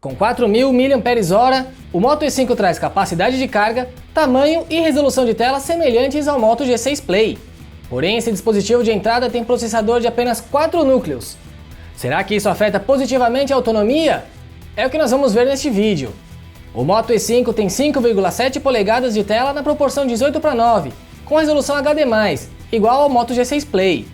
Com 4.000 mAh, o Moto E5 traz capacidade de carga, tamanho e resolução de tela semelhantes ao Moto G6 Play. Porém, esse dispositivo de entrada tem processador de apenas 4 núcleos. Será que isso afeta positivamente a autonomia? É o que nós vamos ver neste vídeo. O Moto E5 tem 5,7 polegadas de tela na proporção 18:9, com resolução HD+, igual ao Moto G6 Play.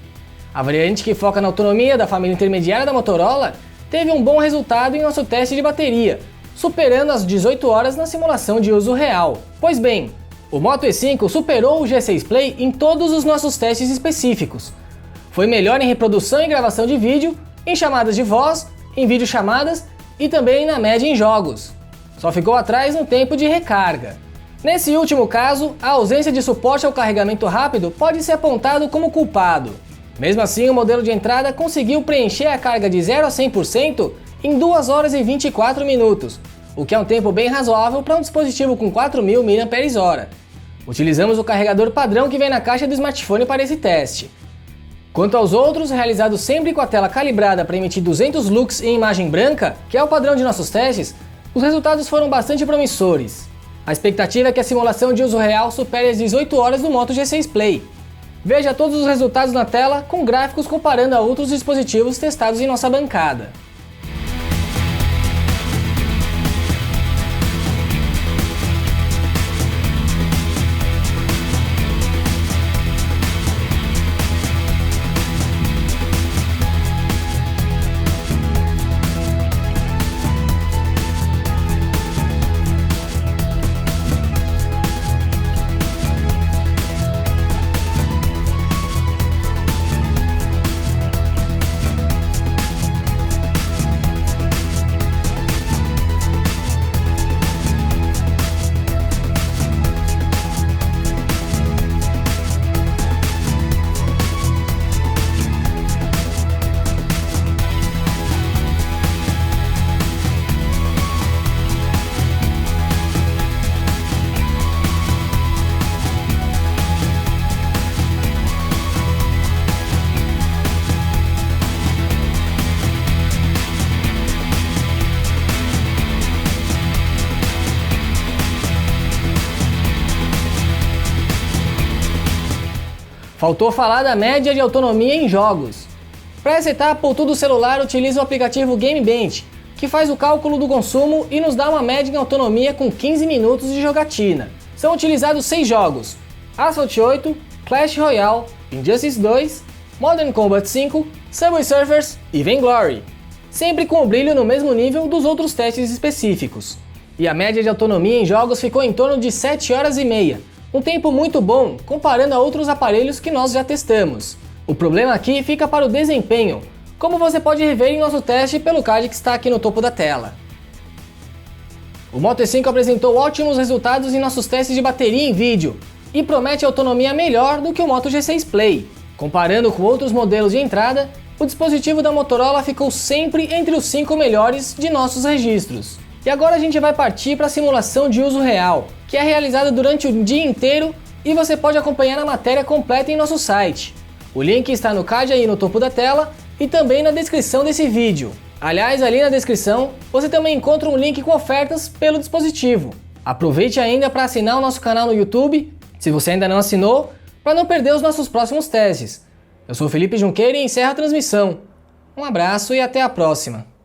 A variante que foca na autonomia da família intermediária da Motorola teve um bom resultado em nosso teste de bateria, superando as 18 horas na simulação de uso real. Pois bem, o Moto E5 superou o G6 Play em todos os nossos testes específicos. Foi melhor em reprodução e gravação de vídeo, em chamadas de voz, em videochamadas e também na média em jogos. Só ficou atrás no tempo de recarga. Nesse último caso, a ausência de suporte ao carregamento rápido pode ser apontado como culpado. Mesmo assim, o modelo de entrada conseguiu preencher a carga de 0 a 100% em 2 horas e 24 minutos, o que é um tempo bem razoável para um dispositivo com 4.000 mAh. Utilizamos o carregador padrão que vem na caixa do smartphone para esse teste. Quanto aos outros, realizados sempre com a tela calibrada para emitir 200 lux em imagem branca, que é o padrão de nossos testes, os resultados foram bastante promissores. A expectativa é que a simulação de uso real supere as 18 horas do Moto G6 Play. Veja todos os resultados na tela com gráficos comparando a outros dispositivos testados em nossa bancada. Faltou falar da média de autonomia em jogos. Para essa etapa, o Tudo Celular utiliza o aplicativo GameBench, que faz o cálculo do consumo e nos dá uma média em autonomia com 15 minutos de jogatina. São utilizados 6 jogos: Asphalt 8, Clash Royale, Injustice 2, Modern Combat 5, Subway Surfers e Vainglory, sempre com o brilho no mesmo nível dos outros testes específicos. E a média de autonomia em jogos ficou em torno de 7 horas e meia, um tempo muito bom comparando a outros aparelhos que nós já testamos. O problema aqui fica para o desempenho, como você pode rever em nosso teste pelo card que está aqui no topo da tela. O Moto E5 apresentou ótimos resultados em nossos testes de bateria em vídeo e promete autonomia melhor do que o Moto G6 Play. Comparando com outros modelos de entrada, o dispositivo da Motorola ficou sempre entre os 5 melhores de nossos registros. E agora a gente vai partir para a simulação de uso real, que é realizada durante o dia inteiro e você pode acompanhar a matéria completa em nosso site. O link está no card aí no topo da tela e também na descrição desse vídeo. Aliás, ali na descrição você também encontra um link com ofertas pelo dispositivo. Aproveite ainda para assinar o nosso canal no YouTube, se você ainda não assinou, para não perder os nossos próximos testes. Eu sou o Felipe Junqueira e encerro a transmissão. Um abraço e até a próxima!